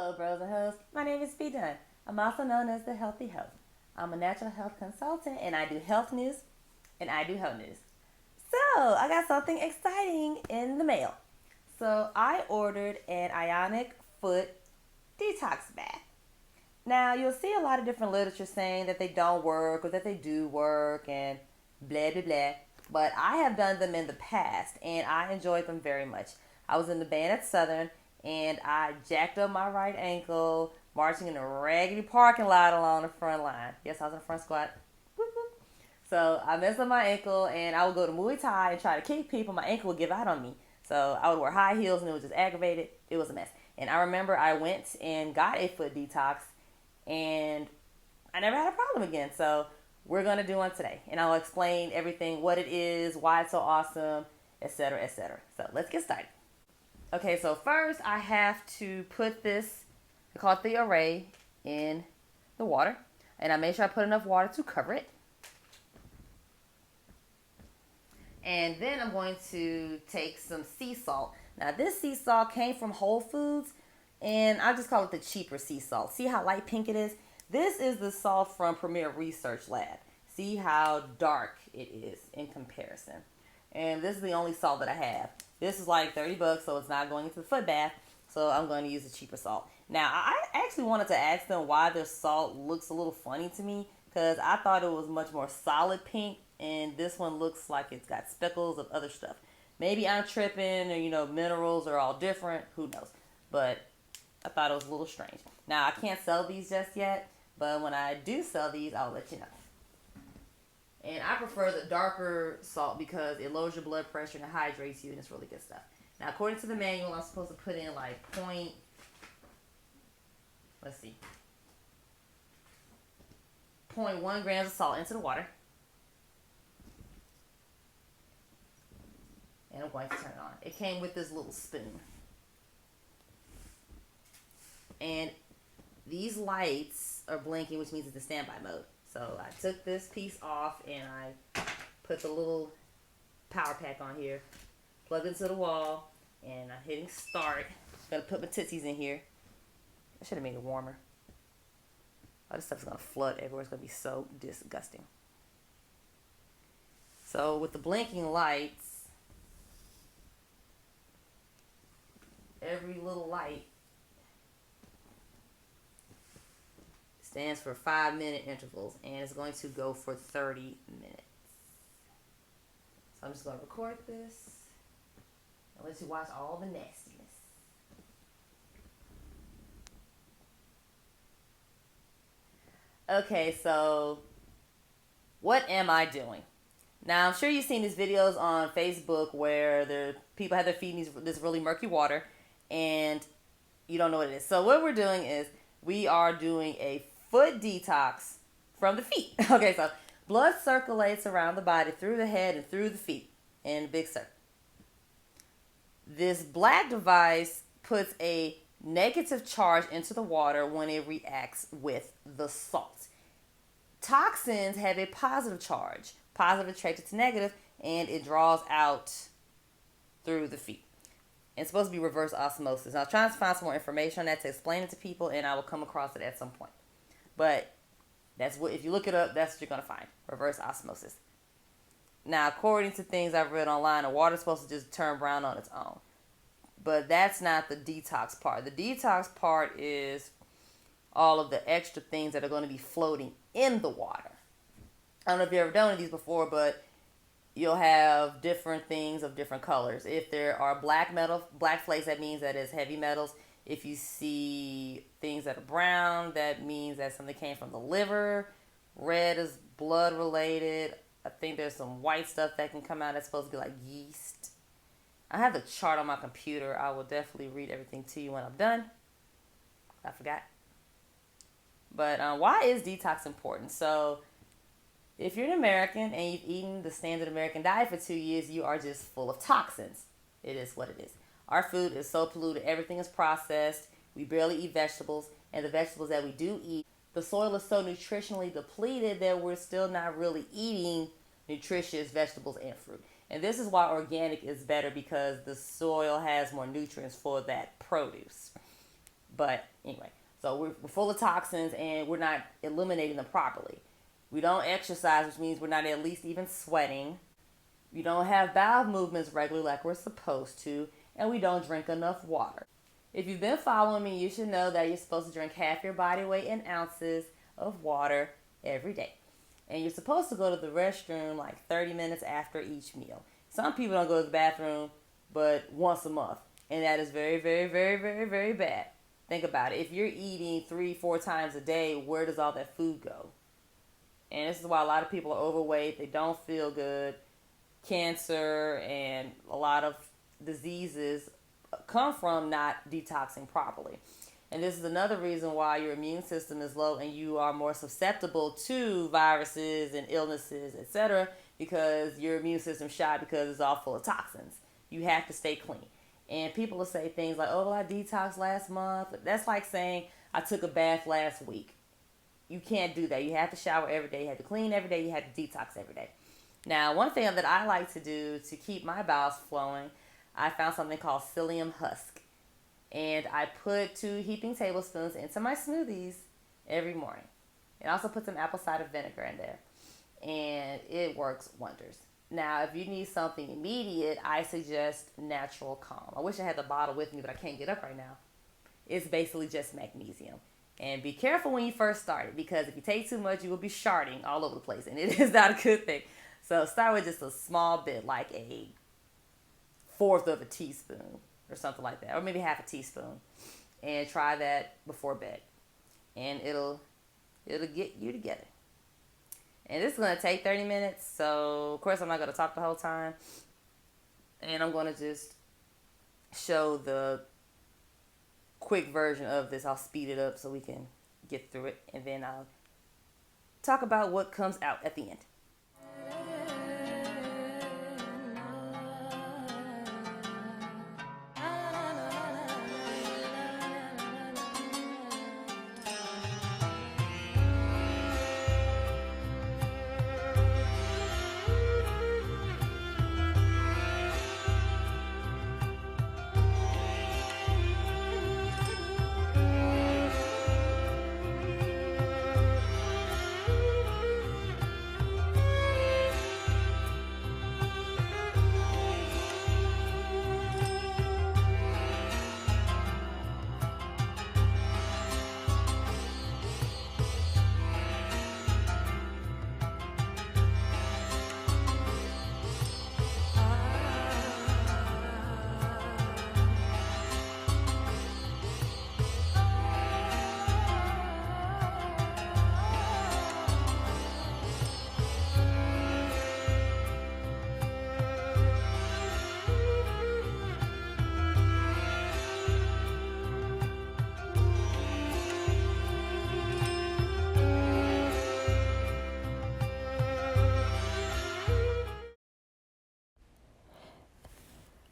Hello, bros and hoes. My name is B Dunn. I'm also known as the Healthy Host. I'm a natural health consultant and I do health news and I do health news. So, I got something exciting in the mail. So, I ordered an Ionic foot detox bath. Now, you'll see a lot of different literature saying that they don't work or that they do work and blah, blah, blah. But I have done them in the past and I enjoyed them very much. I was in the band at Southern and I jacked up my right ankle marching in a raggedy parking lot along the front line. Yes, I was in the front squat. Whoop, whoop. So I messed up my ankle and I would go to Muay Thai and try to kick people. My ankle would give out on me. So I would wear high heels and it would just aggravate it. It was a mess. And I remember I went and got a foot detox and I never had a problem again. So we're going to do one today. And I'll explain everything, what it is, why it's so awesome, etc., etc. So let's get started. Okay, so first I have to put this, I call it the array, in the water. And I made sure I put enough water to cover it. And then I'm going to take some sea salt. Now this sea salt came from Whole Foods, and I just call it the cheaper sea salt. See how light pink it is? This is the salt from Premier Research Lab. See how dark it is in comparison. And this is the only salt that I have. This is like $30, so it's not going into the foot bath. So I'm going to use the cheaper salt. Now, I actually wanted to ask them why their salt looks a little funny to me, because I thought it was much more solid pink, and this one looks like it's got speckles of other stuff. Maybe I'm tripping, or minerals are all different. Who knows? But I thought it was a little strange. Now, I can't sell these just yet, but when I do sell these, I'll let you know. And I prefer the darker salt because it lowers your blood pressure and it hydrates you, and it's really good stuff. Now, according to the manual, I'm supposed to put in like let's see, 0.1 grams of salt into the water. And I'm going to turn it on. It came with this little spoon. And these lights are blinking, which means it's in standby mode. So I took this piece off and I put the little power pack on here, plugged into the wall, and I'm hitting start. I'm going to put my tootsies in here. I should have made it warmer. All this stuff is going to flood everywhere. It's going to be so disgusting. So with the blinking lights, every little light stands for 5-minute intervals, and it's going to go for 30 minutes. So I'm just going to record this and let you watch all the nastiness. Okay, so what am I doing? Now, I'm sure you've seen these videos on Facebook where people have their feet in this really murky water, and you don't know what it is. So what we're doing is we are doing a foot detox from the feet. Okay, so blood circulates around the body through the head and through the feet in a big circle. This black device puts a negative charge into the water when it reacts with the salt. Toxins have a positive charge, positive attracted to negative, and it draws out through the feet. It's supposed to be reverse osmosis. Now, I'm trying to find some more information on that to explain it to people, and I will come across it at some point. But that's what, if you look it up, that's what you're going to find. Reverse osmosis. Now, according to things I've read online, the water's supposed to just turn brown on its own. But that's not the detox part. The detox part is all of the extra things that are going to be floating in the water. I don't know if you've ever done one of these before, but you'll have different things of different colors. If there are black flakes, that means that it's heavy metals. If you see things that are brown, that means that something came from the liver. Red is blood related. I think there's some white stuff that can come out that's supposed to be like yeast. I have the chart on my computer. I will definitely read everything to you when I'm done. I forgot. But why is detox important? So if you're an American and you've eaten the standard American diet for 2 years, you are just full of toxins. It is what it is. Our food is so polluted. Everything is processed. We barely eat vegetables. And the vegetables that we do eat, the soil is so nutritionally depleted that we're still not really eating nutritious vegetables and fruit. And this is why organic is better, because the soil has more nutrients for that produce. But anyway, so we're full of toxins and we're not eliminating them properly. We don't exercise, which means we're not at least even sweating. We don't have bowel movements regularly like we're supposed to. And we don't drink enough water. If you've been following me, you should know that you're supposed to drink half your body weight in ounces of water every day. And you're supposed to go to the restroom like 30 minutes after each meal. Some people don't go to the bathroom but once a month. And that is very, very, very, very, very bad. Think about it. If you're eating 3-4 times a day, where does all that food go? And this is why a lot of people are overweight. They don't feel good. Cancer and a lot of diseases come from not detoxing properly. And this is another reason why your immune system is low and you are more susceptible to viruses and illnesses, etc., because your immune system shot because it's all full of toxins. You have to stay clean. And people will say things like, oh, well, I detoxed last month. That's like saying I took a bath last week. You can't do that. You have to shower every day. You have to clean every day. You have to detox every day. Now, one thing that I like to do to keep my bowels flowing, I found something called psyllium husk. And I put 2 heaping tablespoons into my smoothies every morning. And I also put some apple cider vinegar in there. And it works wonders. Now, if you need something immediate, I suggest Natural Calm. I wish I had the bottle with me, but I can't get up right now. It's basically just magnesium. And be careful when you first start it, because if you take too much, you will be sharding all over the place. And it is not a good thing. So start with just a small bit, like a 1/4 of a teaspoon or something like that. Or maybe half a teaspoon. And try that before bed. And it'll get you together. And this is going to take 30 minutes. So, of course, I'm not going to talk the whole time. And I'm going to just show the quick version of this. I'll speed it up so we can get through it. And then I'll talk about what comes out at the end.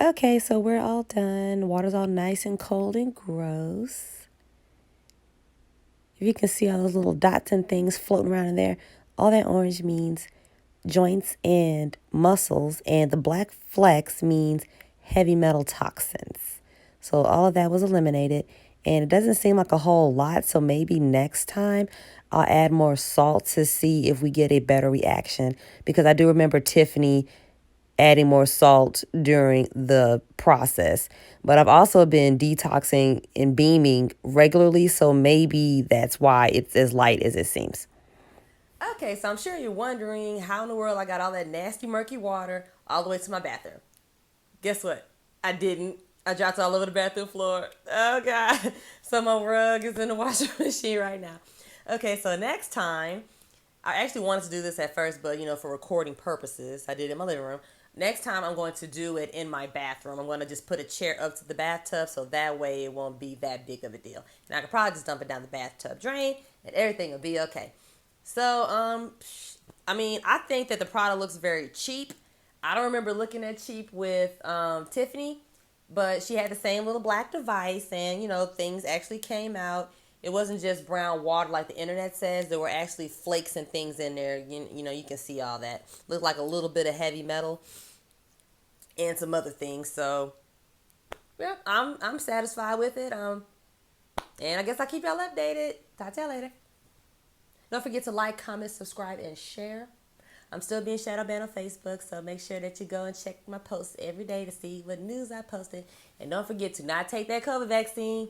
Okay, so we're all done. Water's all nice and cold and gross. If you can see all those little dots and things floating around in there, all that orange means joints and muscles, and the black flecks means heavy metal toxins. So all of that was eliminated, and it doesn't seem like a whole lot, so maybe next time I'll add more salt to see if we get a better reaction, because I do remember Tiffany adding more salt during the process. But I've also been detoxing and beaming regularly, so maybe that's why it's as light as it seems. Okay, so I'm sure you're wondering how in the world I got all that nasty, murky water all the way to my bathroom. Guess what? I didn't. I dropped it all over the bathroom floor. Oh, God. So my rug is in the washing machine right now. Okay, so next time, I actually wanted to do this at first, but, for recording purposes, I did it in my living room. Next time, I'm going to do it in my bathroom. I'm going to just put a chair up to the bathtub so that way it won't be that big of a deal. And I could probably just dump it down the bathtub drain and everything will be okay. So, I think that the product looks very cheap. I don't remember looking at cheap with Tiffany, but she had the same little black device and, things actually came out. It wasn't just brown water like the internet says. There were actually flakes and things in there. You can see all that. Looked like a little bit of heavy metal and some other things. So, yeah, I'm satisfied with it. And I guess I'll keep y'all updated. Talk to y'all later. Don't forget to like, comment, subscribe, and share. I'm still being shadow banned on Facebook, so make sure that you go and check my posts every day to see what news I posted. And don't forget to not take that COVID vaccine.